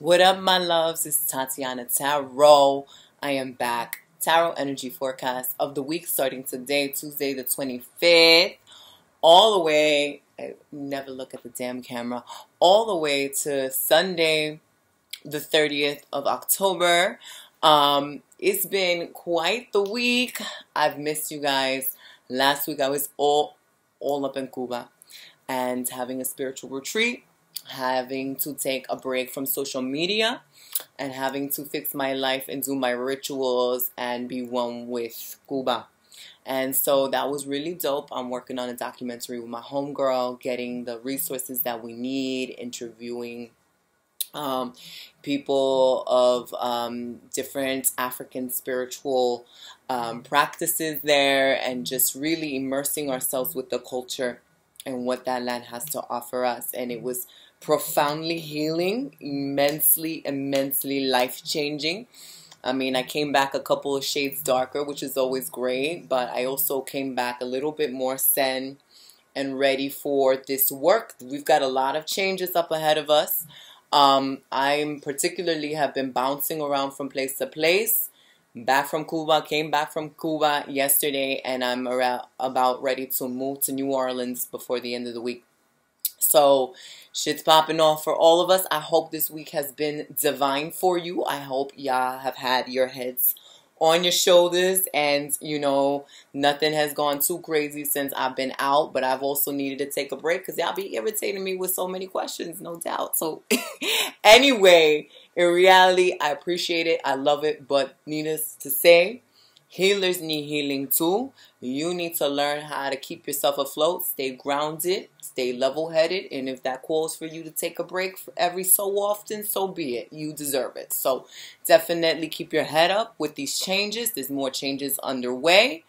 What up, my loves? It's Tatianna Tarot. I am back. Tarot energy forecast of the week starting today, Tuesday the 25th, all the way, I never look at the damn camera, all the way to Sunday the 30th of October. It's been quite the week. I've missed you guys. Last week I was all up in Cuba and having a spiritual retreat, having to take a break from social media, and having to fix my life and do my rituals and be one with Cuba. And so that was really dope. I'm working on a documentary with my homegirl, getting the resources that we need, interviewing people of different African spiritual practices there, and just really immersing ourselves with the culture and what that land has to offer us. And it was profoundly healing, immensely life-changing. I mean, I came back a couple of shades darker, which is always great, but I also came back a little bit more zen and ready for this work. We've got a lot of changes up ahead of us. I'm particularly have been bouncing around from place to place. Back from Cuba, came back from Cuba yesterday, and I'm about ready to move to New Orleans before the end of the week. So shit's popping off for all of us. I hope this week has been divine for you. I hope y'all have had your heads on your shoulders, and you know, nothing has gone too crazy since I've been out, but I've also needed to take a break because y'all be irritating me with so many questions, no doubt. So anyway, in reality, I appreciate it, I love it, but needless to say, healers need healing too. You need to learn how to keep yourself afloat, stay grounded, stay level-headed, and if that calls for you to take a break every so often, so be it. You deserve it. So definitely keep your head up with these changes. There's more changes underway.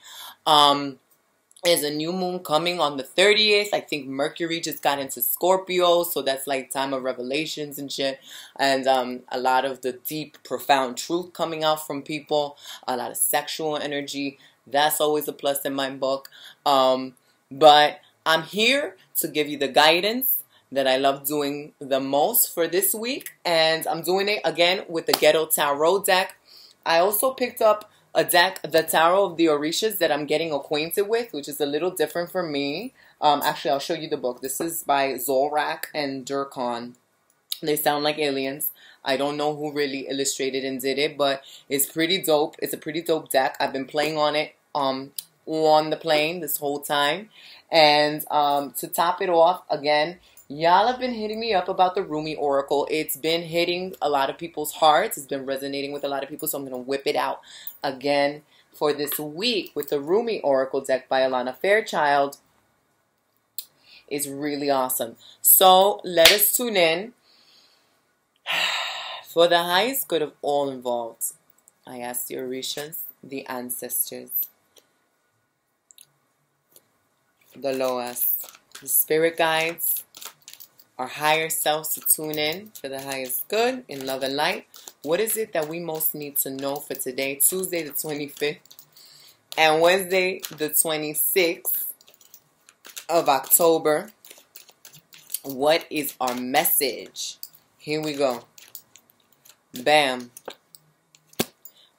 There's a new moon coming on the 30th. I think Mercury just got into Scorpio, so that's like time of revelations and shit. And a lot of the deep, profound truth coming out from people. A lot of sexual energy. That's always a plus in my book. But I'm here to give you the guidance that I love doing the most for this week. And I'm doing it again with the Ghetto Tarot deck. I also picked up a deck, the Tarot of the Orishas, that I'm getting acquainted with, which is a little different for me. Actually, I'll show you the book. This is by Zorak and Durkhan. They sound like aliens. I don't know who really illustrated and did it, but it's pretty dope. It's a pretty dope deck. I've been playing on it on the plane this whole time. And to top it off, again, y'all have been hitting me up about the Rumi Oracle. It's been hitting a lot of people's hearts. It's been resonating with a lot of people, so I'm going to whip it out again for this week with the Rumi Oracle deck by Alana Fairchild. It's really awesome. So let us tune in. For the highest good of all involved, I ask the Orishas, the ancestors, the Loas, the spirit guides, our higher selves to tune in for the highest good in love and light. What is it that we most need to know for today, Tuesday the 25th and Wednesday the 26th of October? What is our message? Here we go. Bam.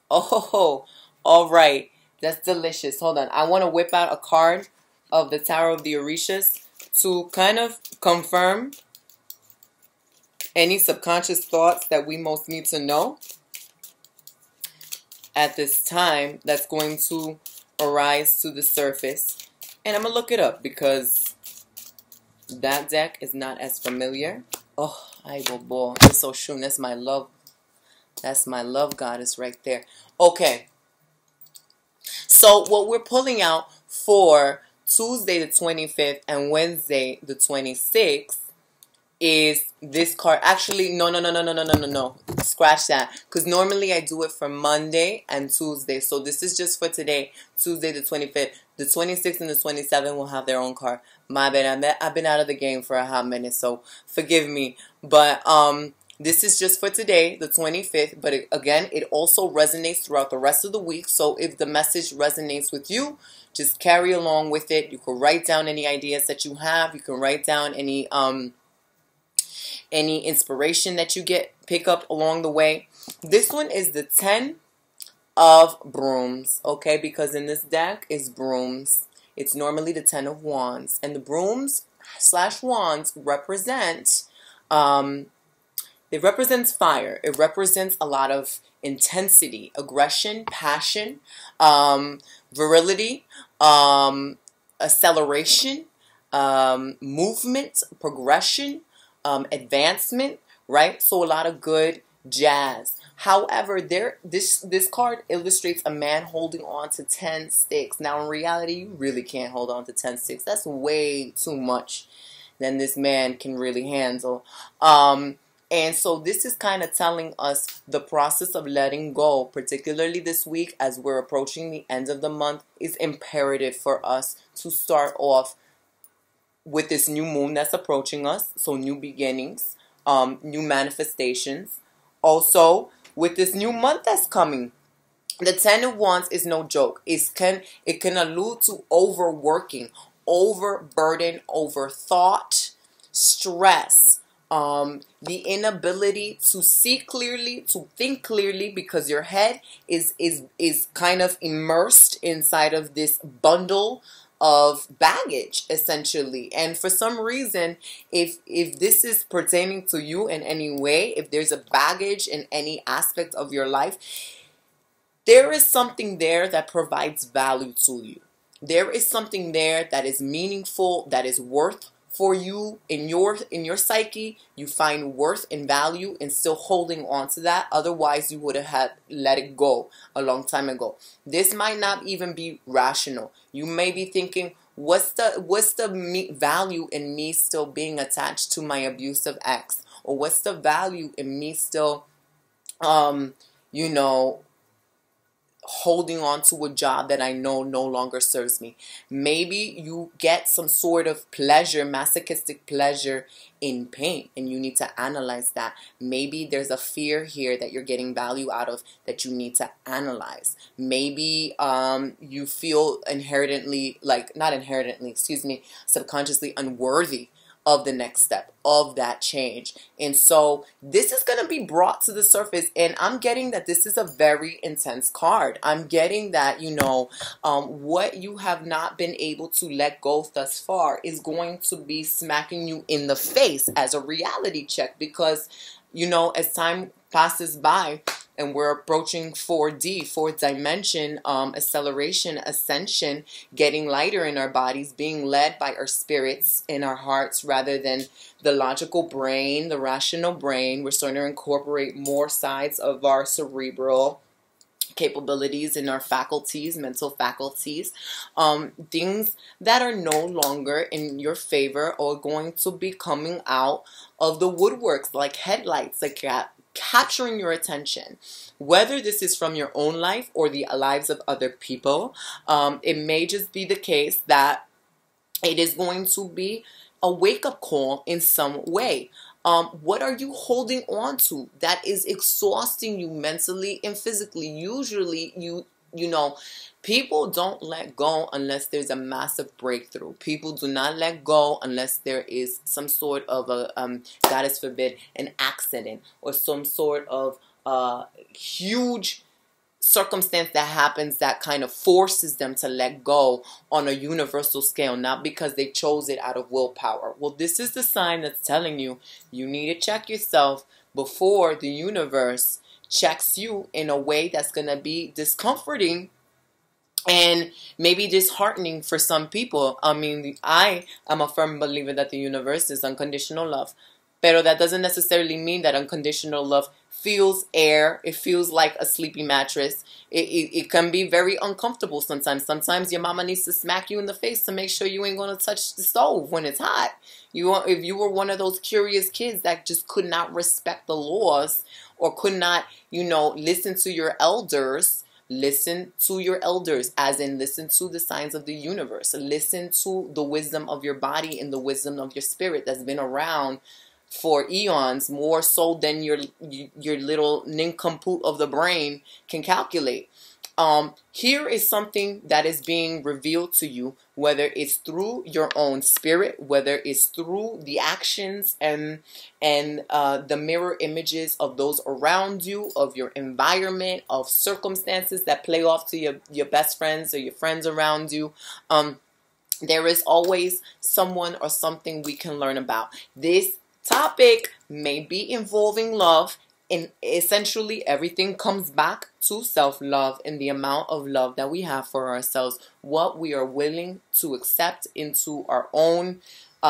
Oh, all right. That's delicious. Hold on. I want to whip out a card of the Tarot of the Orishas to kind of confirm any subconscious thoughts that we most need to know at this time that's going to arise to the surface. And I'm going to look it up because that deck is not as familiar. Oh, I will bore. It's so shun. That's my love. That's my love goddess right there. Okay. So what we're pulling out for Tuesday the 25th and Wednesday the 26th is this card. Actually, no. Scratch that. Because normally I do it for Monday and Tuesday. So this is just for today, Tuesday the 25th. The 26th and the 27th will have their own card. My bad. I've been out of the game for a hot minute, so forgive me. But this is just for today, the 25th. But again, it also resonates throughout the rest of the week. So if the message resonates with you, just carry along with it. You can write down any ideas that you have. You can write down any any inspiration that you pick up along the way. This one is the 10 of brooms, okay, because in this deck is brooms. It's normally the 10 of wands, and the brooms / wands represent it represents fire. It represents a lot of intensity, aggression, passion, virility, acceleration, movement, progression, advancement, right? So a lot of good jazz. However, this card illustrates a man holding on to 10 sticks. Now, in reality, you really can't hold on to 10 sticks. That's way too much than this man can really handle. And so this is kind of telling us the process of letting go, particularly this week as we're approaching the end of the month, is imperative for us to start off with this new moon that's approaching us. So new beginnings, new manifestations. Also, with this new month that's coming, the 10 of wands is no joke. It can allude to overworking, overburden, overthought, stress, the inability to see clearly, to think clearly, because your head is kind of immersed inside of this bundle of baggage, essentially. And for some reason, if this is pertaining to you in any way, if there's a baggage in any aspect of your life, there is something there that provides value to you. There is something there that is meaningful, that is worth for you in your psyche. You find worth and value in still holding on to that. Otherwise, you would have had let it go a long time ago. This might not even be rational. You may be thinking, what's the value in me still being attached to my abusive ex? Or what's the value in me still, holding on to a job that I know no longer serves me? Maybe you get some sort of pleasure, masochistic pleasure in pain, and you need to analyze that. Maybe there's a fear here that you're getting value out of that you need to analyze. Maybe you feel subconsciously unworthy of the next step, of that change. And so this is going to be brought to the surface, and I'm getting that this is a very intense card. I'm getting that, what you have not been able to let go thus far is going to be smacking you in the face as a reality check, because, as time passes by, and we're approaching 4D, fourth dimension, acceleration, ascension, getting lighter in our bodies, being led by our spirits in our hearts rather than the logical brain, the rational brain. We're starting to incorporate more sides of our cerebral capabilities in our faculties, mental faculties, things that are no longer in your favor or going to be coming out of the woodworks like headlights, like capturing your attention. Whether this is from your own life or the lives of other people, it may just be the case that it is going to be a wake-up call in some way. What are you holding on to that is exhausting you mentally and physically? Usually, people don't let go unless there's a massive breakthrough. People do not let go unless there is some sort of a, God forbid, an accident or some sort of huge circumstance that happens that kind of forces them to let go on a universal scale, not because they chose it out of willpower. Well, this is the sign that's telling you need to check yourself before the universe checks you in a way that's going to be discomforting and maybe disheartening for some people. I mean, I am a firm believer that the universe is unconditional love. Pero that doesn't necessarily mean that unconditional love feels air. It feels like a sleepy mattress. It can be very uncomfortable sometimes. Sometimes your mama needs to smack you in the face to make sure you ain't going to touch the stove when it's hot. If you were one of those curious kids that just could not respect the laws or could not, listen to your elders, listen to your elders, as in listen to the signs of the universe. Listen to the wisdom of your body and the wisdom of your spirit that's been around for eons, more so than your little nincompoop of the brain can calculate. Here is something that is being revealed to you, whether it's through your own spirit, whether it's through the actions and the mirror images of those around you, of your environment, of circumstances that play off to your best friends or your friends around you. There is always someone or something we can learn about. This topic may be involving love, and essentially everything comes back to self-love and the amount of love that we have for ourselves, what we are willing to accept into our own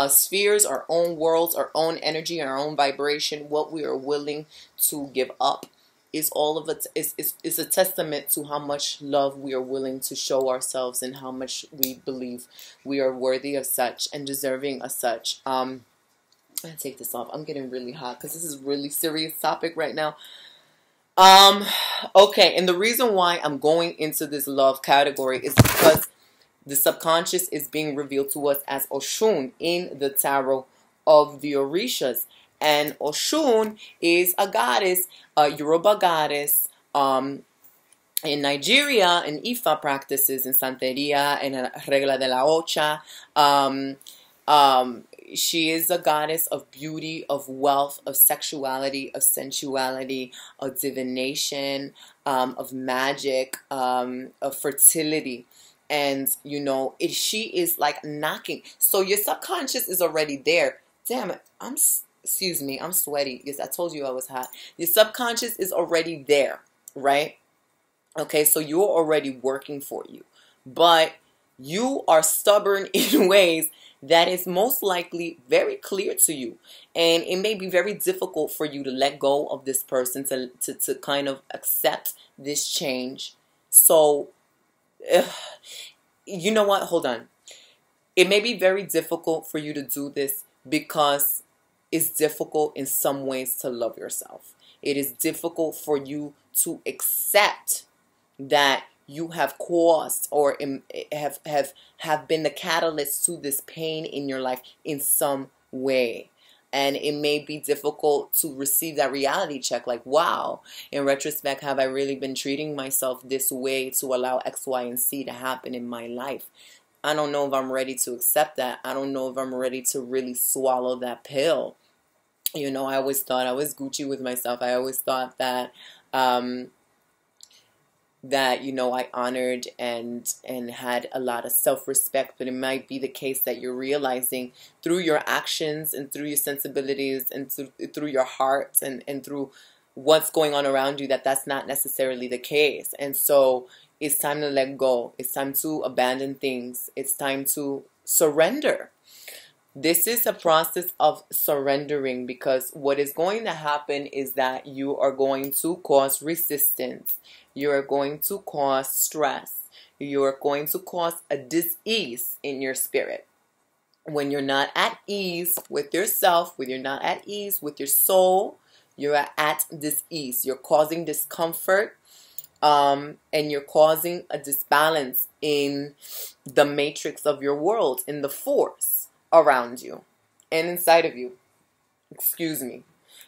spheres, our own worlds, our own energy, our own vibration, what we are willing to give up. Is all of it is a testament to how much love we are willing to show ourselves and how much we believe we are worthy of such and deserving of such. I'm gonna take this off. I'm getting really hot because this is a really serious topic right now. Okay, and the reason why I'm going into this love category is because the subconscious is being revealed to us as Oshun in the tarot of the Orishas. And Oshun is a goddess, a Yoruba goddess. In Nigeria, in Ifa practices, in Santeria, in Regla de la Ocha. She is a goddess of beauty, of wealth, of sexuality, of sensuality, of divination, of magic, of fertility. And, you know, she is like knocking. So your subconscious is already there. Damn it, excuse me, I'm sweaty. Yes, I told you I was hot. Your subconscious is already there, right? Okay, so you're already working for you. But you are stubborn in ways that is most likely very clear to you. And it may be very difficult for you to let go of this person, to kind of accept this change. So, you know what? Hold on. It may be very difficult for you to do this because it's difficult in some ways to love yourself. It is difficult for you to accept that you have caused or have been the catalyst to this pain in your life in some way. And it may be difficult to receive that reality check, like, wow, in retrospect, have I really been treating myself this way to allow X, Y, and Z to happen in my life? I don't know if I'm ready to accept that. I don't know if I'm ready to really swallow that pill. You know, I always thought I was Gucci with myself. I always thought that that, you know, I honored and had a lot of self-respect, but it might be the case that you're realizing through your actions and through your sensibilities and through your heart and through what's going on around you that that's not necessarily the case. And so it's time to let go. It's time to abandon things. It's time to surrender. This is a process of surrendering, because what is going to happen is that you are going to cause resistance. You are going to cause stress. You are going to cause a dis-ease in your spirit. When you're not at ease with yourself, when you're not at ease with your soul, you're at dis-ease. You're causing discomfort, and you're causing a disbalance in the matrix of your world, in the force around you and inside of you. Excuse me.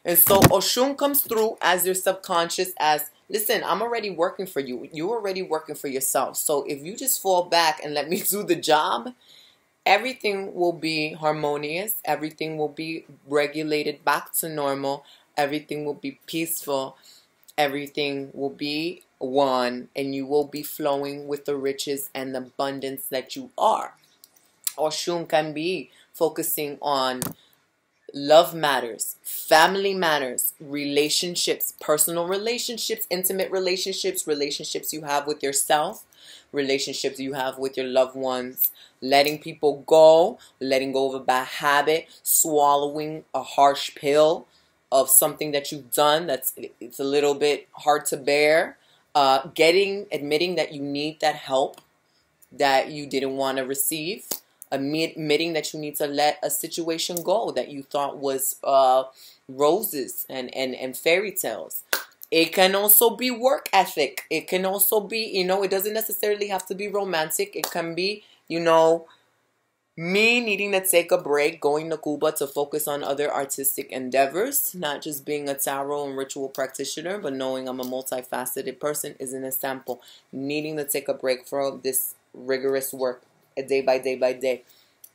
And so Oshun comes through as your subconscious, as, listen, I'm already working for you. You're already working for yourself. So if you just fall back and let me do the job, everything will be harmonious. Everything will be regulated back to normal. Everything will be peaceful. Everything will be one, and you will be flowing with the riches and the abundance that you are. Oshun can be focusing on love matters, family matters, relationships, personal relationships, intimate relationships, relationships you have with yourself, relationships you have with your loved ones, letting people go, letting go of a bad habit, swallowing a harsh pill of something that you've done it's a little bit hard to bear, admitting that you need that help that you didn't want to receive, admitting that you need to let a situation go that you thought was roses and fairy tales. It can also be work ethic. It can also be, you know, it doesn't necessarily have to be romantic. It can be, you know, Me needing to take a break, going to Cuba to focus on other artistic endeavors, not just being a tarot and ritual practitioner, but knowing I'm a multifaceted person is an example. Needing to take a break from this rigorous work, day by day by day,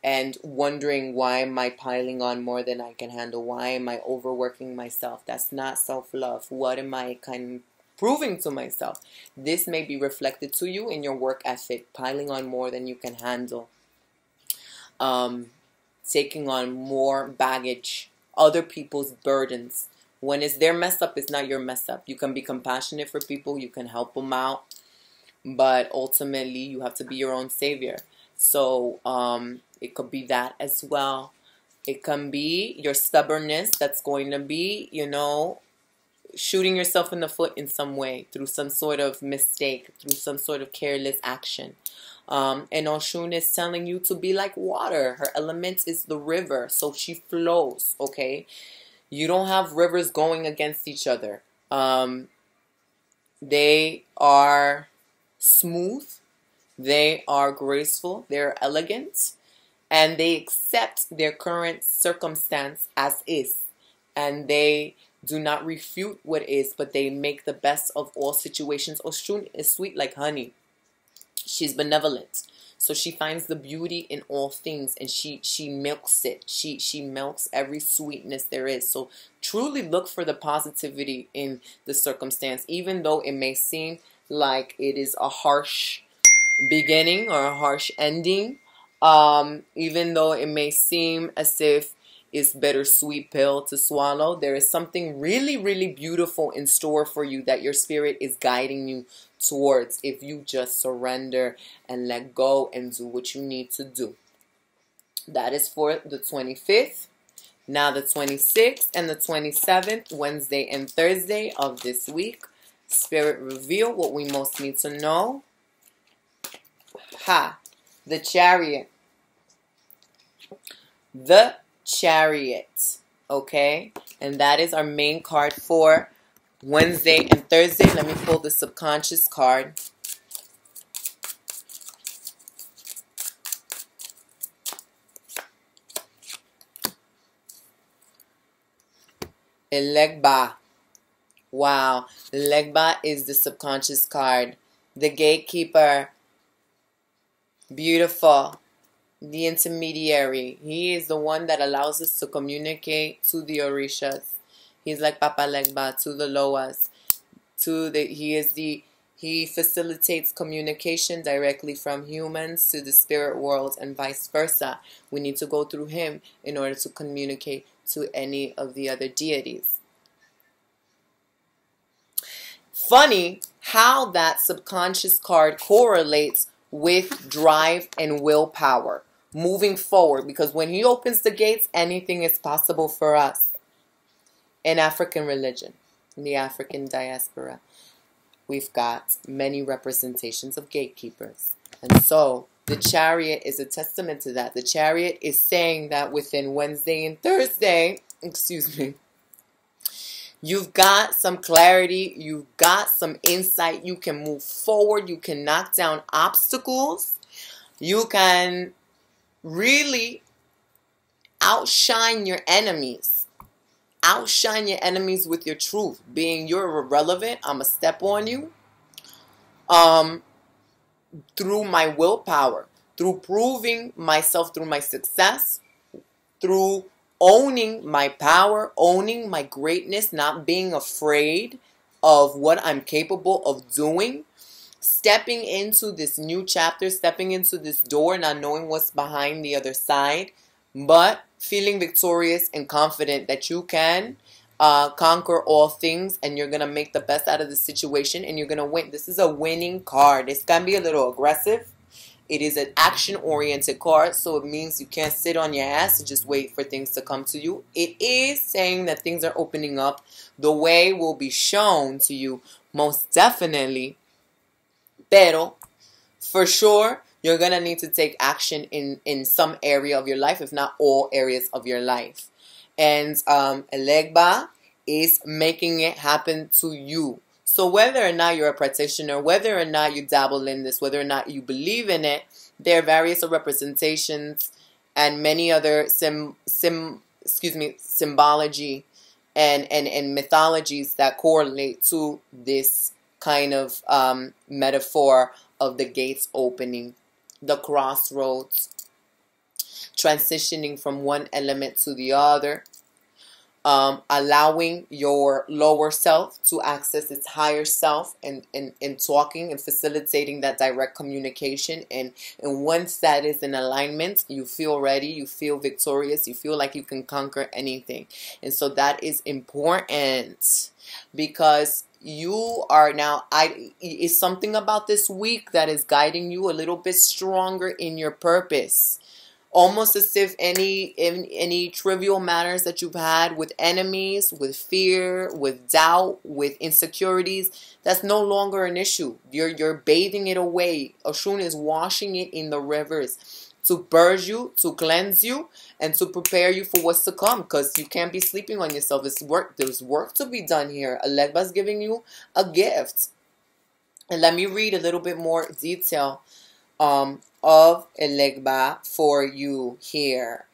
and wondering, why am I piling on more than I can handle? Why am I overworking myself? That's not self-love. What am I kind of proving to myself? This may be reflected to you in your work ethic, piling on more than you can handle. Taking on more baggage, other people's burdens. When it's their mess up, it's not your mess up. You can be compassionate for people, you can help them out, but ultimately you have to be your own savior. So it could be that as well. It can be your stubbornness that's going to be, you know, shooting yourself in the foot in some way, through some sort of mistake, through some sort of careless action. And Oshun is telling you to be like water. Her element is the river, so she flows, okay? You don't have rivers going against each other. They are smooth, they are graceful, they're elegant, and they accept their current circumstance as is. And they do not refute what is, but they make the best of all situations. Oshun is sweet like honey. She's benevolent. So she finds the beauty in all things, and she milks it. She milks every sweetness there is. So truly look for the positivity in the circumstance, even though it may seem like it is a harsh beginning or a harsh ending. Even though it may seem as if it's bittersweet pill to swallow, there is something really, really beautiful in store for you that your spirit is guiding you towards, if you just surrender and let go and do what you need to do. That is for the 25th. Now the 26th and the 27th, Wednesday and Thursday of this week. Spirit reveal what we most need to know. The Chariot. The Chariot. Okay? And that is our main card for Wednesday and Thursday. Let me pull the subconscious card. Elegba. Wow. Elegba is the subconscious card. The gatekeeper. Beautiful. The intermediary. He is the one that allows us to communicate to the Orishas. He's like Papa Legba to the Loas. He facilitates communication directly from humans to the spirit world and vice versa. We need to go through him in order to communicate to any of the other deities. Funny how that subconscious card correlates with drive and willpower moving forward, because when he opens the gates, anything is possible for us. In African religion, in the African diaspora, we've got many representations of gatekeepers. And so the Chariot is a testament to that. The Chariot is saying that within Wednesday and Thursday, you've got some clarity, you've got some insight, you can move forward, you can knock down obstacles, you can really outshine your enemies. Outshine your enemies with your truth. Being you're irrelevant, I'm going to step on you. Through my willpower. Through proving myself through my success. Through owning my power. Owning my greatness. Not being afraid of what I'm capable of doing. Stepping into this new chapter. Stepping into this door. Not knowing what's behind the other side. But feeling victorious and confident that you can conquer all things, and you're going to make the best out of the situation, and you're going to win. This is a winning card. This can be a little aggressive. It is an action-oriented card, so it means you can't sit on your ass and just wait for things to come to you. It is saying that things are opening up. The way will be shown to you, most definitely. Pero, for sure, you're going to need to take action in some area of your life, if not all areas of your life. And Elegba is making it happen to you. So whether or not you're a practitioner, whether or not you dabble in this, whether or not you believe in it, there are various representations and many other symbology and mythologies that correlate to this kind of metaphor of the gates opening, the crossroads, transitioning from one element to the other, allowing your lower self to access its higher self, and talking and facilitating that direct communication. And once that is in alignment, you feel ready, you feel victorious, you feel like you can conquer anything. And so that is important, because you are now, it's something about this week that is guiding you a little bit stronger in your purpose. Almost as if any trivial matters that you've had with enemies, with fear, with doubt, with insecurities, that's no longer an issue. You're bathing it away. Oshun is washing it in the rivers to purge you, to cleanse you, and to prepare you for what's to come. Because you can't be sleeping on yourself. There's work to be done here. Alegba is giving you a gift. And let me read a little bit more detail of Elegba for you here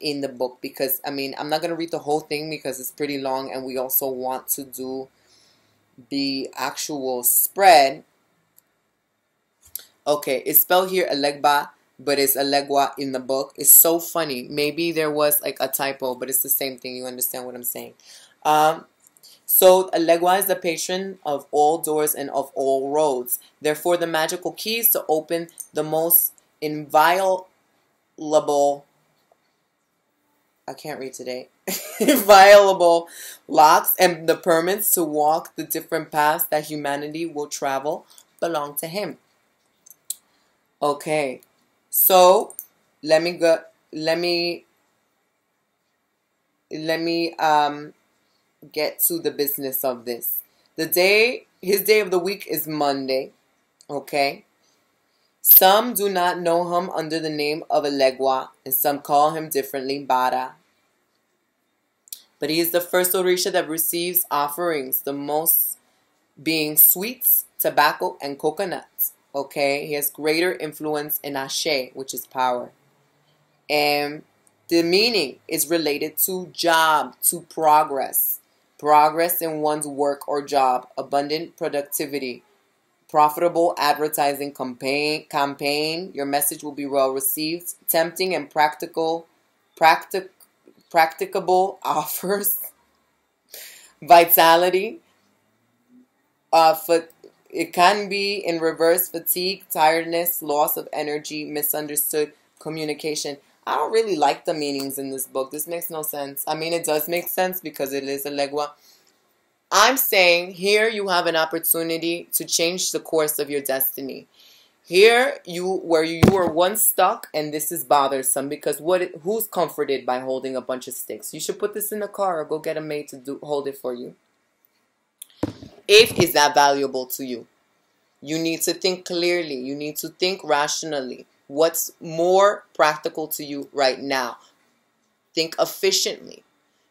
in the book, because I'm not going to read the whole thing because it's pretty long, and we also want to do the actual spread. Okay, it's spelled here Elegba, but it's Elegwa in the book. It's so funny. Maybe there was like a typo, but it's the same thing. You understand what I'm saying? So Elegwa is the patron of all doors and of all roads. Therefore, the magical keys to open the most inviolable, I can't read today, inviolable locks, and the permits to walk the different paths that humanity will travel belong to him. Okay, so let me get to the business of this. His day of the week is Monday. Okay. Some do not know him under the name of Elegwa, and some call him differently Bara. But he is the first Orisha that receives offerings, the most being sweets, tobacco, and coconuts. Okay. He has greater influence in Ashe, which is power. And the meaning is related to job, to progress. Progress in one's work or job, abundant productivity, profitable advertising campaign. Your message will be well received. Tempting and practicable offers. Vitality. It can be in reverse: fatigue, tiredness, loss of energy, misunderstood communication. I don't really like the meanings in this book. This makes no sense. It does make sense because it is Elegwa. I'm saying here you have an opportunity to change the course of your destiny. Here, where you were once stuck, and this is bothersome, because who's comforted by holding a bunch of sticks? You should put this in the car or go get a maid to hold it for you. If is that valuable to you, you need to think clearly. You need to think rationally. What's more practical to you right now? Think efficiently.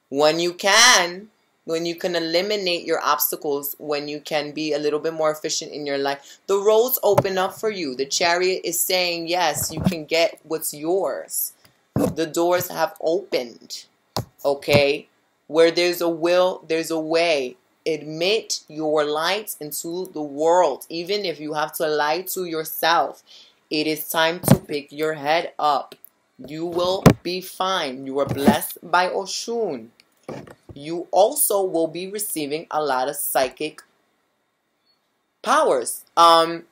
When you can eliminate your obstacles, when you can be a little bit more efficient in your life, the roads open up for you. The Chariot is saying, yes, you can get what's yours. The doors have opened. Okay? Where there's a will, there's a way. Admit your light into the world, even if you have to lie to yourself. It is time to pick your head up. You will be fine. You are blessed by Oshun. You also will be receiving a lot of psychic powers. And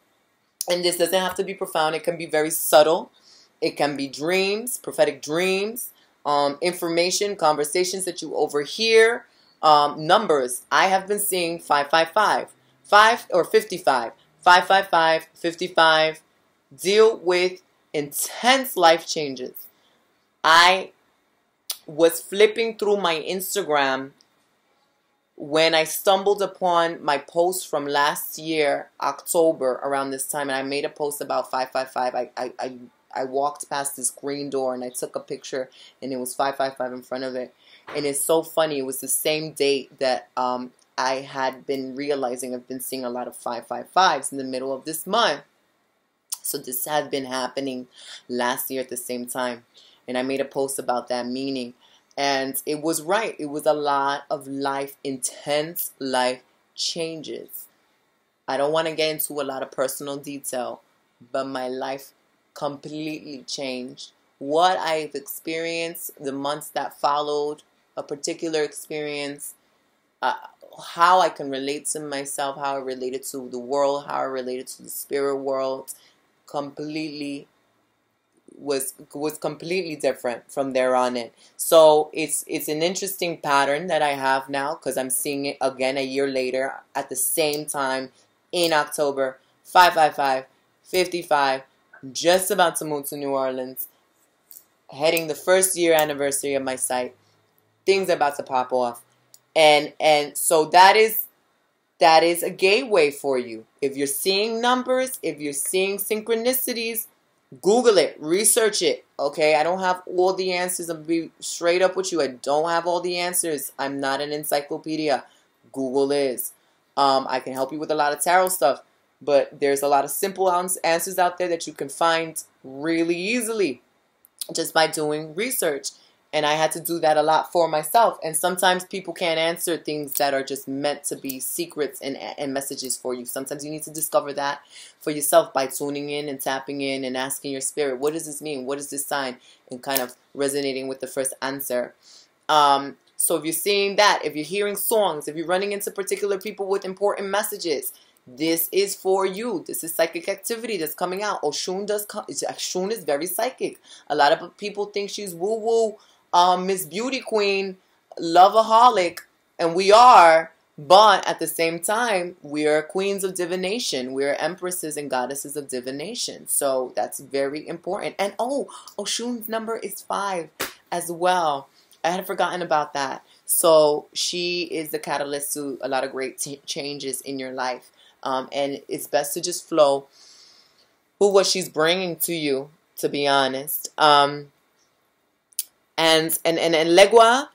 this doesn't have to be profound. It can be very subtle. It can be dreams, prophetic dreams, information, conversations that you overhear, numbers. I have been seeing 555, 55, 555, 55. Deal with intense life changes. I was flipping through my Instagram when I stumbled upon my post from last year, October, around this time, and I made a post about 555. I walked past this green door and I took a picture, and it was 555 in front of it. And it's so funny. It was the same date that I had been realizing I've been seeing a lot of 555s in the middle of this month. So this had been happening last year at the same time. And I made a post about that meaning. And it was right. It was a lot of life, intense life changes. I don't want to get into a lot of personal detail, but my life completely changed. What I've experienced, the months that followed, a particular experience, how I can relate to myself, how I related to the world, how I related to the spirit world, completely was completely different from there on in. So it's an interesting pattern that I have now, because I'm seeing it again a year later at the same time in October. 555, 55, just about to move to New Orleans, heading the first year anniversary of my site. Things are about to pop off. And so that is a gateway for you. If you're seeing numbers, if you're seeing synchronicities, Google it, research it, okay? I don't have all the answers. I'm going to be straight up with you. I don't have all the answers. I'm not an encyclopedia. Google is. I can help you with a lot of tarot stuff, but there's a lot of simple answers out there that you can find really easily just by doing research. And I had to do that a lot for myself. And sometimes people can't answer things that are just meant to be secrets and messages for you. Sometimes you need to discover that for yourself by tuning in and tapping in and asking your spirit, what does this mean? What is this sign? And kind of resonating with the first answer. So if you're seeing that, if you're hearing songs, if you're running into particular people with important messages, this is for you. This is psychic activity that's coming out. Oshun Oshun is very psychic. A lot of people think she's woo-woo, Miss Beauty Queen, loveaholic, and we are, but at the same time, we are queens of divination. We are empresses and goddesses of divination. So that's very important. And Oshun's number is 5 as well. I had forgotten about that. So she is the catalyst to a lot of great changes in your life. And it's best to just flow with what she's bringing to you, to be honest. And Legua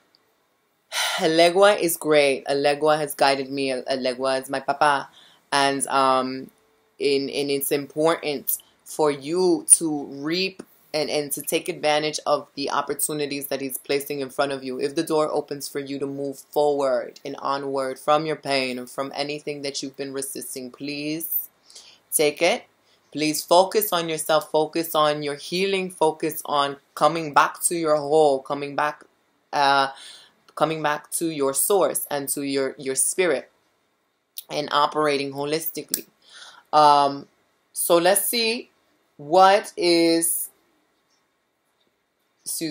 is great. Legua has guided me. Legua is my papa. And it's important for you to reap and to take advantage of the opportunities that he's placing in front of you. If the door opens for you to move forward and onward from your pain or from anything that you've been resisting, please take it. Please focus on yourself. Focus on your healing. Focus on coming back to your whole, coming back to your source and to your spirit and operating holistically. So let's see what is... This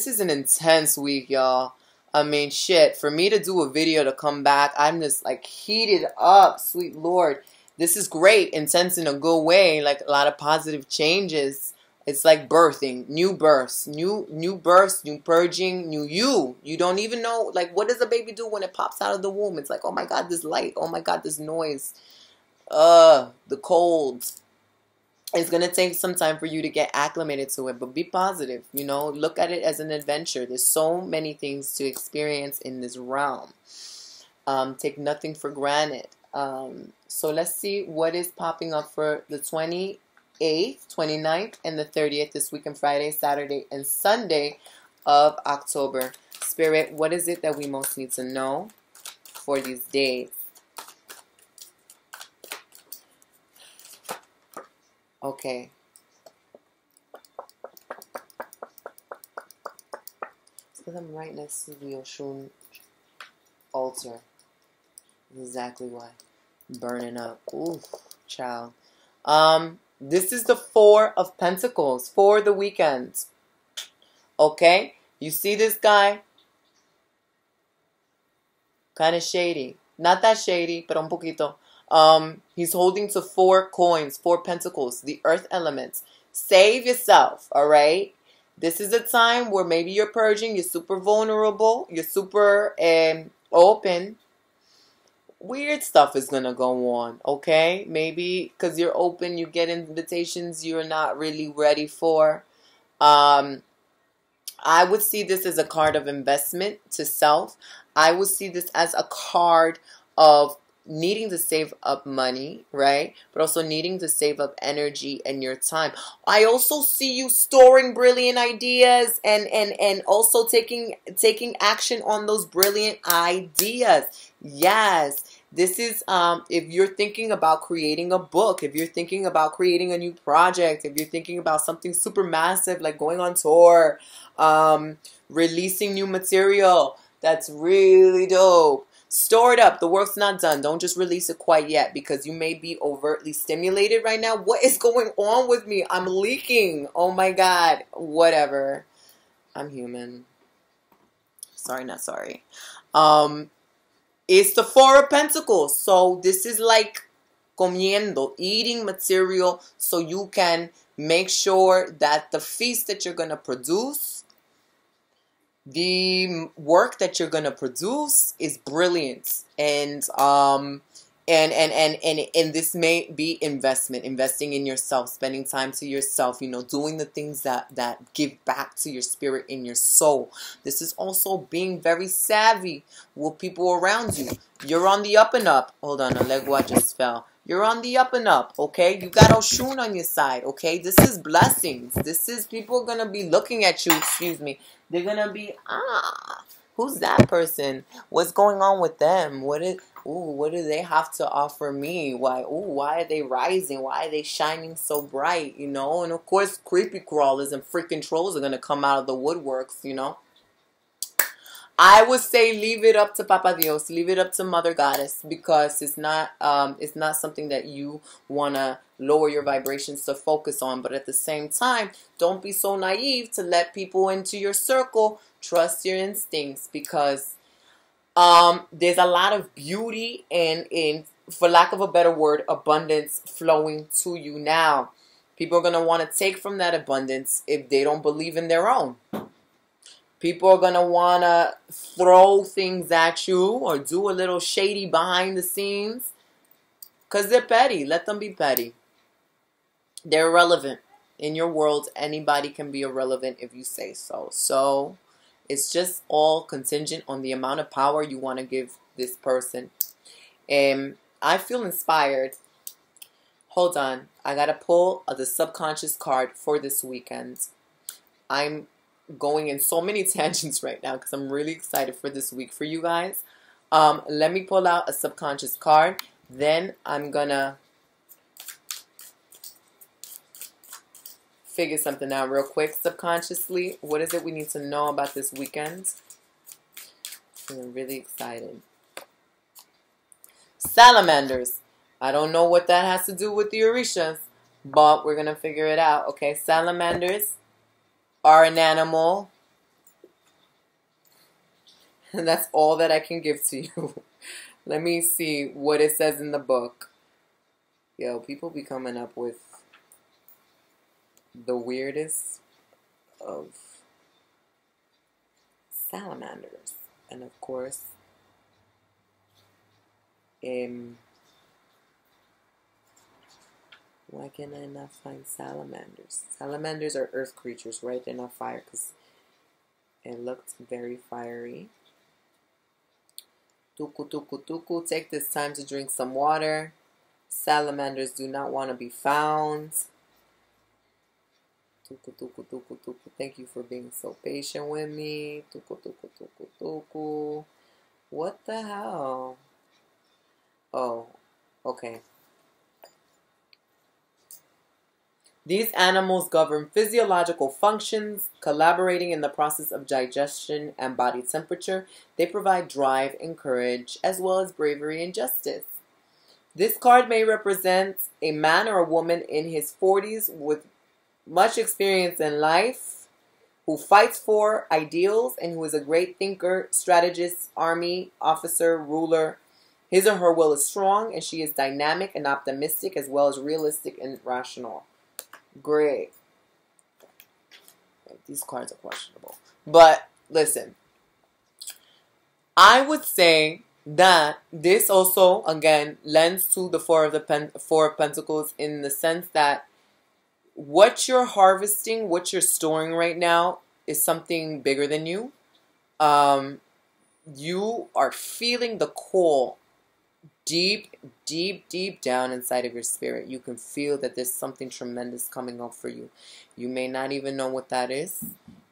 is an intense week, y'all. I mean, shit. For me to do a video to come back, I'm just like heated up. Sweet Lord. This is great. Intense in a good way. Like a lot of positive changes. It's like birthing. New births. New births. New purging. New you. You don't even know. Like, what does a baby do when it pops out of the womb? It's like, oh my God, this light. Oh my God, this noise. The cold. It's going to take some time for you to get acclimated to it, but be positive, you know, look at it as an adventure. There's so many things to experience in this realm. Take nothing for granted. So let's see what is popping up for the 28th, 29th, and the 30th this weekend, Friday, Saturday, and Sunday of October. Spirit, what is it that we most need to know for these days? Okay. It's because I'm right next to the Oshun altar. That's exactly why. Burning up. Oof, child. This is the 4 of Pentacles for the weekend. Okay? You see this guy? Kind of shady. Not that shady, but un poquito. He's holding to 4 coins, 4 pentacles, the earth elements. Save yourself, all right? This is a time where maybe you're purging, you're super vulnerable, you're super open. Weird stuff is going to go on, okay? Maybe because you're open, you get invitations you're not really ready for. I would see this as a card of investment to self. I would see this as a card of needing to save up money, right? But also needing to save up energy and your time. I also see you storing brilliant ideas and also taking action on those brilliant ideas. Yes. This is if you're thinking about creating a book, if you're thinking about creating a new project, if you're thinking about something super massive like going on tour, releasing new material, that's really dope. Store it up. The work's not done. Don't just release it quite yet because you may be overtly stimulated right now. What is going on with me? I'm leaking. Oh my God. Whatever. I'm human. Sorry, not sorry. It's the Four of Pentacles. So this is like comiendo, eating material so you can make sure that the feast that you're going to produce, the work that you're going to produce is brilliant. And this may be investing in yourself, spending time to yourself, you know, doing the things that give back to your spirit and your soul. This is also being very savvy with people around you. You're on the up and up. Hold on, a legua just fell. You're on the up and up, okay? You got Oshun on your side, okay? This is blessings. This is people going to be looking at you, excuse me. They're going to be, who's that person? What's going on with them? What do they have to offer me? Why are they rising? Why are they shining so bright, you know? And of course, creepy crawlers and freaking trolls are going to come out of the woodworks, you know? I would say leave it up to Papa Dios, leave it up to Mother Goddess, because it's not something that you want to lower your vibrations to focus on. But at the same time, don't be so naive to let people into your circle. Trust your instincts, because there's a lot of beauty and, for lack of a better word, abundance flowing to you now. People are going to want to take from that abundance if they don't believe in their own. People are going to want to throw things at you or do a little shady behind the scenes because they're petty. Let them be petty. They're irrelevant. In your world, anybody can be irrelevant if you say so. So it's just all contingent on the amount of power you want to give this person. And I feel inspired. Hold on. I got to pull the subconscious card for this weekend. I'm going in so many tangents right now because I'm really excited for this week for you guys. Let me pull out a subconscious card. Then I'm gonna figure something out real quick subconsciously. What is it we need to know about this weekend? I'm really excited. Salamanders. I don't know what that has to do with the Orishas, but we're gonna figure it out. Okay, salamanders are an animal. And that's all that I can give to you. Let me see what it says in the book. Yo, people be coming up with the weirdest of salamanders. And of course, why can I not find salamanders? Salamanders are earth creatures, right? They're not fire because it looked very fiery. Tuku, tuku, tuku. Take this time to drink some water. Salamanders do not want to be found. Tuku, tuku, tuku, tuku. Thank you for being so patient with me. Tuku, tuku, tuku, tuku. What the hell? Oh, okay. These animals govern physiological functions, collaborating in the process of digestion and body temperature. They provide drive and courage, as well as bravery and justice. This card may represent a man or a woman in his 40s with much experience in life, who fights for ideals and who is a great thinker, strategist, army officer, ruler. His or her will is strong, and she is dynamic and optimistic, as well as realistic and rational. Great. These cards are questionable. But listen, I would say that this also, again, lends to the Four of Pentacles in the sense that what you're harvesting, what you're storing right now is something bigger than you. You are feeling the call deep, deep, deep down inside of your spirit, you can feel that there's something tremendous coming up for you. You may not even know what that is.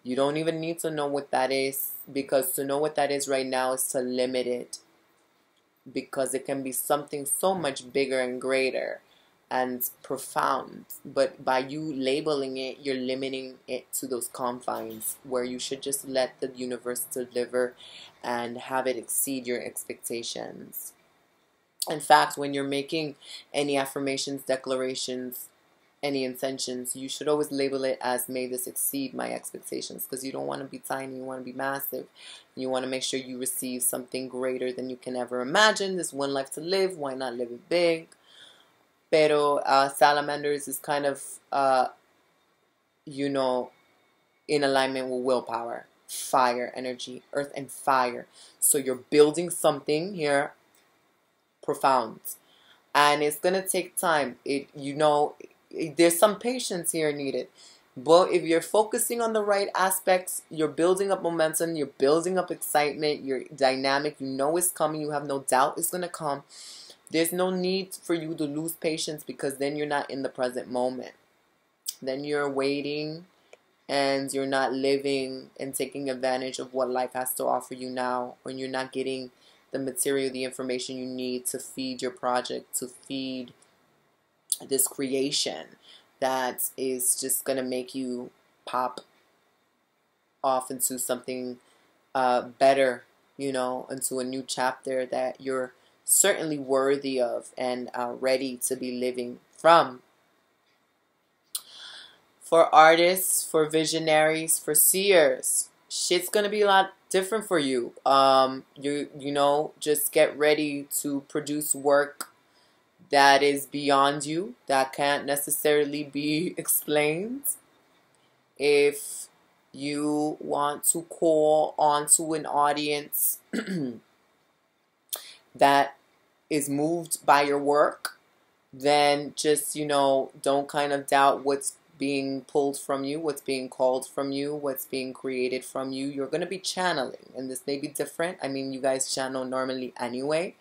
You don't even need to know what that is, because to know what that is right now is to limit it, because it can be something so much bigger and greater and profound. But by you labeling it, you're limiting it to those confines where you should just let the universe deliver and have it exceed your expectations. In fact, when you're making any affirmations, declarations, any intentions, you should always label it as, may this exceed my expectations, because you don't want to be tiny, you want to be massive. You want to make sure you receive something greater than you can ever imagine. There's one life to live, why not live it big? Pero salamanders is kind of, you know, in alignment with willpower, fire energy, earth and fire. So you're building something here profound, and it's gonna take time. There's some patience here needed, but if you're focusing on the right aspects, you're building up momentum, you're building up excitement, you're dynamic, you know it's coming, you have no doubt it's gonna come. There's no need for you to lose patience, because then you're not in the present moment. Then you're waiting and you're not living and taking advantage of what life has to offer you now, or you're not getting the material, the information you need to feed your project, to feed this creation that is just going to make you pop off into something better, you know, into a new chapter that you're certainly worthy of and ready to be living from. For artists, for visionaries, for seers, shit's gonna be a lot different for you. You know, just get ready to produce work that is beyond you, that can't necessarily be explained. If you want to call onto an audience that is moved by your work, then just, you know, don't kind of doubt what's being pulled from you, what's being called from you, what's being created from you. You're going to be channeling, and this may be different. I mean, you guys channel normally anyway,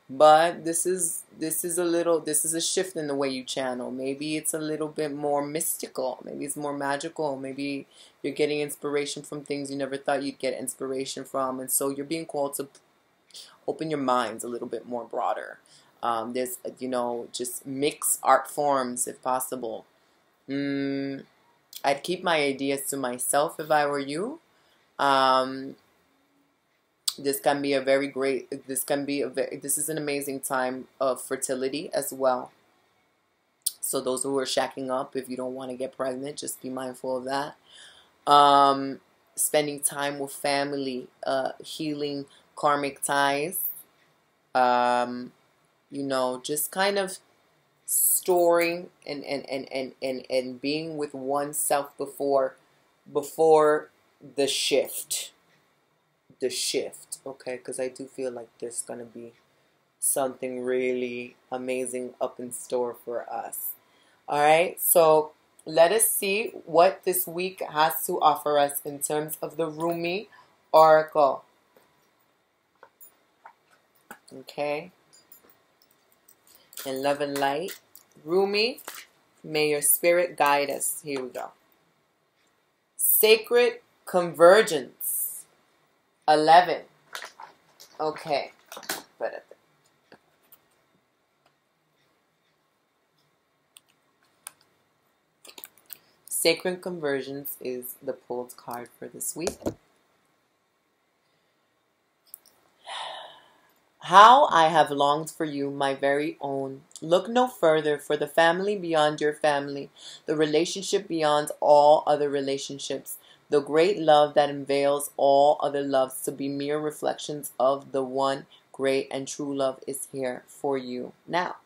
but this is a shift in the way you channel. Maybe it's a little bit more mystical, maybe it's more magical, maybe you're getting inspiration from things you never thought you'd get inspiration from, and so you're being called to open your minds a little bit more broader. There's, you know, just mix art forms if possible. I'd keep my ideas to myself if I were you. This can be a very great, this is an amazing time of fertility as well. So those who are shacking up, if you don't want to get pregnant, just be mindful of that. Spending time with family, healing karmic ties, you know, just kind of storing and being with oneself before the shift. Okay, because I do feel like there's gonna be something really amazing up in store for us. All right, so let us see what this week has to offer us in terms of the Rumi Oracle. Okay, in love and light, Rumi, may your spirit guide us. Here we go. Sacred convergence. 11. Okay. Sacred convergence is the pulled card for this week. How I have longed for you, my very own. Look no further for the family beyond your family, the relationship beyond all other relationships, the great love that unveils all other loves to be mere reflections of the one great and true love is here for you now.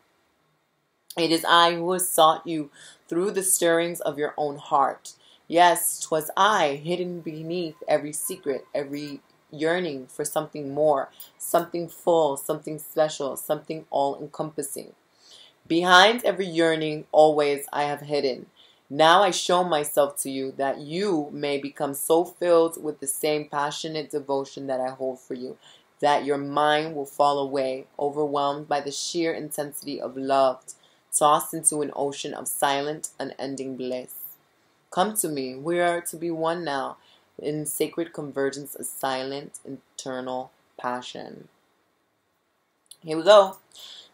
It is I who has sought you through the stirrings of your own heart. Yes, 'twas I, hidden beneath every secret, every yearning for something more, something full, something special, something all-encompassing. Behind every yearning, always I have hidden. Now I show myself to you, that you may become so filled with the same passionate devotion that I hold for you. that your mind will fall away, overwhelmed by the sheer intensity of love, tossed into an ocean of silent, unending bliss. Come to me. We are to be one now in sacred convergence of silent, eternal passion. Here we go.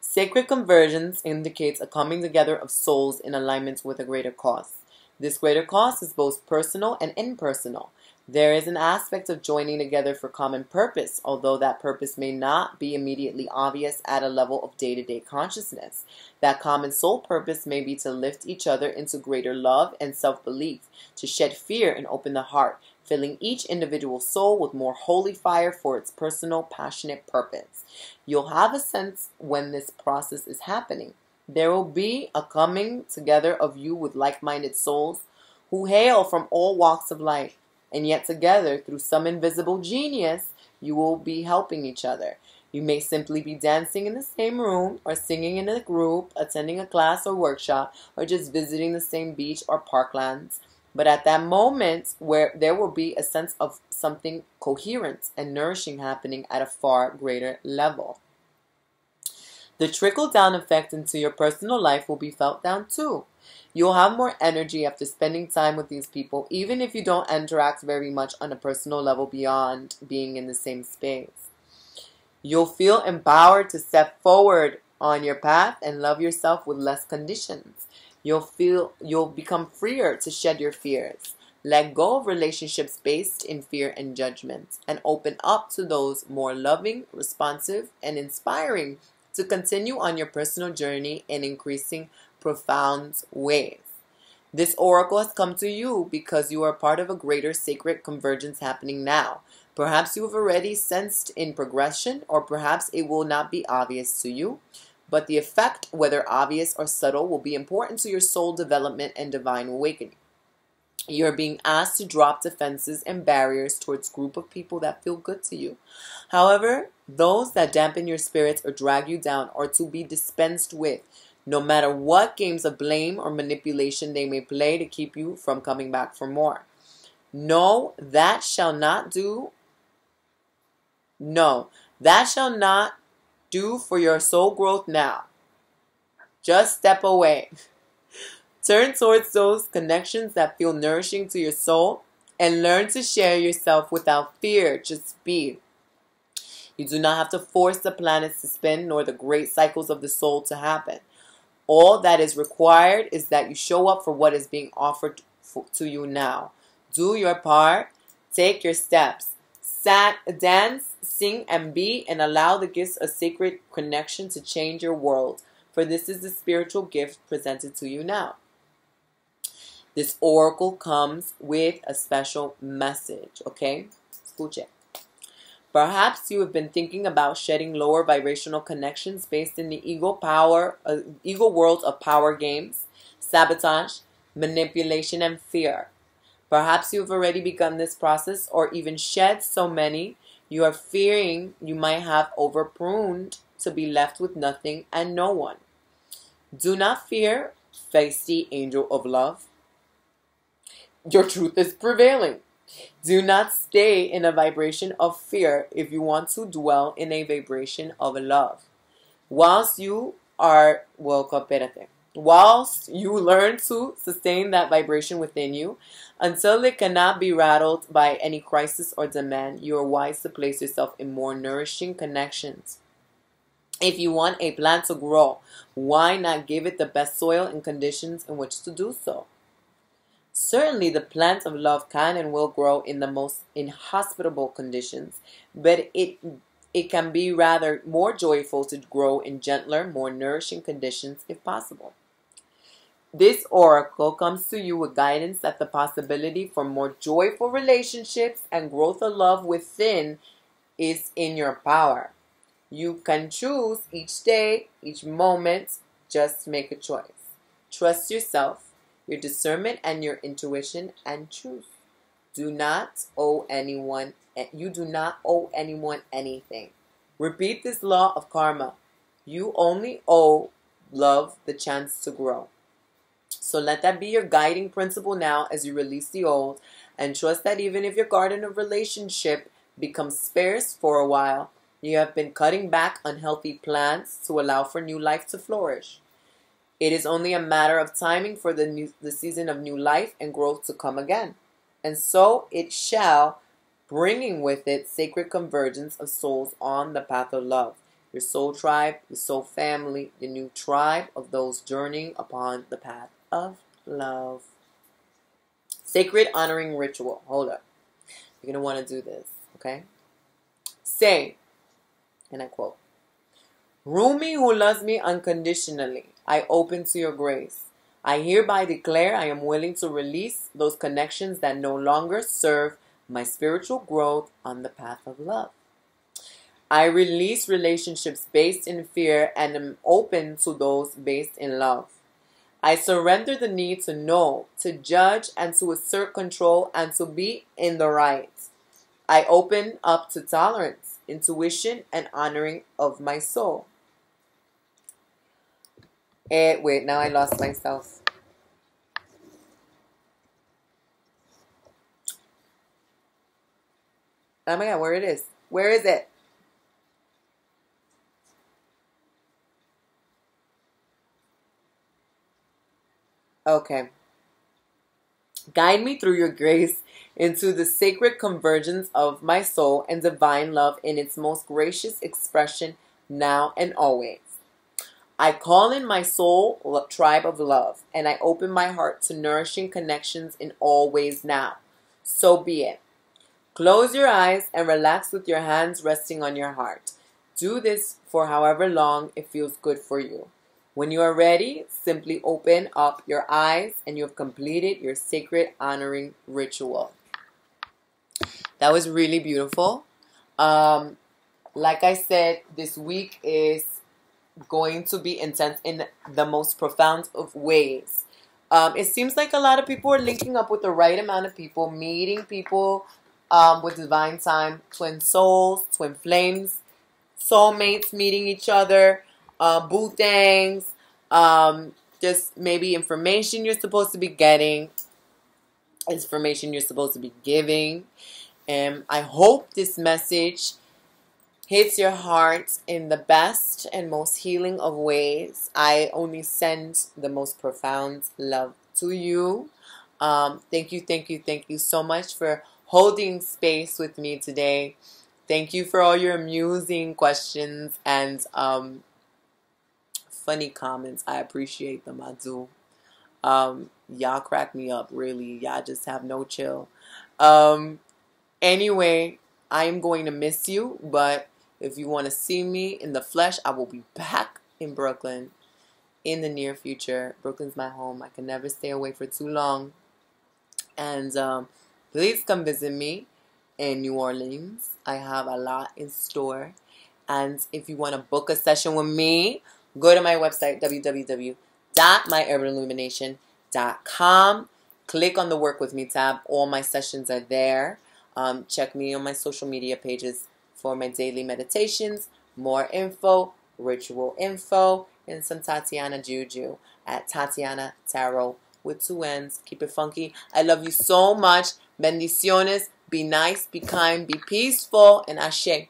Sacred convergence indicates a coming together of souls in alignment with a greater cause. This greater cause is both personal and impersonal. There is an aspect of joining together for common purpose, although that purpose may not be immediately obvious at a level of day-to-day consciousness. That common soul purpose may be to lift each other into greater love and self-belief, to shed fear and open the heart, filling each individual soul with more holy fire for its personal, passionate purpose. You'll have a sense when this process is happening. There will be a coming together of you with like-minded souls who hail from all walks of life. And yet together, through some invisible genius, you will be helping each other. You may simply be dancing in the same room, or singing in a group, attending a class or workshop, or just visiting the same beach or parklands. But at that moment, where there will be a sense of something coherent and nourishing happening at a far greater level. The trickle-down effect into your personal life will be felt down too. You'll have more energy after spending time with these people, even if you don't interact very much on a personal level beyond being in the same space. You'll feel empowered to step forward on your path and love yourself with less conditions. You'll become freer to shed your fears. Let go of relationships based in fear and judgment, and open up to those more loving, responsive, and inspiring to continue on your personal journey in increasing profound ways. This oracle has come to you because you are part of a greater sacred convergence happening now. Perhaps you have already sensed in progression, or perhaps it will not be obvious to you. But the effect, whether obvious or subtle, will be important to your soul development and divine awakening. You are being asked to drop defenses and barriers towards a group of people that feel good to you. However, those that dampen your spirits or drag you down are to be dispensed with, no matter what games of blame or manipulation they may play to keep you from coming back for more. No, that shall not do for your soul growth now. Just step away. Turn towards those connections that feel nourishing to your soul and learn to share yourself without fear. Just be. You do not have to force the planets to spin nor the great cycles of the soul to happen. All that is required is that you show up for what is being offered to you now. Do your part. Take your steps. Dance, sing, and be, and allow the gifts of sacred connection to change your world. For this is the spiritual gift presented to you now. This oracle comes with a special message, okay? Escuche. Perhaps you have been thinking about shedding lower vibrational connections based in the ego world of power games, sabotage, manipulation, and fear. Perhaps you have already begun this process or even shed so many you are fearing you might have overpruned to be left with nothing and no one. Do not fear, feisty angel of love. Your truth is prevailing. Do not stay in a vibration of fear if you want to dwell in a vibration of love. Whilst you learn to sustain that vibration within you, until it cannot be rattled by any crisis or demand, you are wise to place yourself in more nourishing connections. If you want a plant to grow, why not give it the best soil and conditions in which to do so? Certainly, the plant of love can and will grow in the most inhospitable conditions, but it can be rather more joyful to grow in gentler, more nourishing conditions if possible. This oracle comes to you with guidance that the possibility for more joyful relationships and growth of love within is in your power. You can choose each day, each moment. Just make a choice. Trust yourself, your discernment, and your intuition, and choose. You do not owe anyone anything. Repeat this law of karma. You only owe love the chance to grow. So let that be your guiding principle now as you release the old, and trust that even if your garden of relationship becomes sparse for a while, You have been cutting back unhealthy plants to allow for new life to flourish. It is only a matter of timing for the season of new life and growth to come again. And so it shall, bringing with it sacred convergence of souls on the path of love. Your soul tribe, your soul family, the new tribe of those journeying upon the path of love. Sacred honoring ritual. Hold up. You're going to want to do this, okay? Say, and I quote, Rumi, who loves me unconditionally, I open to your grace. I hereby declare I am willing to release those connections that no longer serve my spiritual growth on the path of love. I release relationships based in fear and am open to those based in love. I surrender the need to know, to judge, and to assert control and to be in the right. I open up to tolerance, intuition, and honoring of my soul. Wait, now I lost myself. Oh my God, where it is? Where is it? Okay. Guide me through your grace into the sacred convergence of my soul and divine love in its most gracious expression now and always. I call in my soul tribe of love, and I open my heart to nourishing connections in all ways now. So be it. Close your eyes and relax with your hands resting on your heart. Do this for however long it feels good for you. When you are ready, simply open up your eyes and you have completed your sacred honoring ritual. That was really beautiful. Like I said, this week is going to be intense in the most profound of ways. It seems like a lot of people are linking up with the right amount of people, meeting people with divine time, twin souls, twin flames, soulmates meeting each other, bootangs, just maybe information you're supposed to be getting, information you're supposed to be giving. And I hope this message hits your heart in the best and most healing of ways. I only send the most profound love to you. Thank you so much for holding space with me today. Thank you for all your amusing questions and funny comments. I appreciate them. I do. Y'all crack me up, really. Y'all just have no chill. Anyway, I am going to miss you, but if you want to see me in the flesh, I will be back in Brooklyn in the near future. Brooklyn's my home. I can never stay away for too long. And please come visit me in New Orleans. I have a lot in store. And if you want to book a session with me, go to my website, www.myurbanillumination.com. Click on the Work With Me tab. All my sessions are there. Check me on my social media pages for my daily meditations, more info, ritual info, and some Tatianna Juju at Tatianna Tarot with 2 N's. Keep it funky. I love you so much. Bendiciones. Be nice, be kind, be peaceful, and ashe.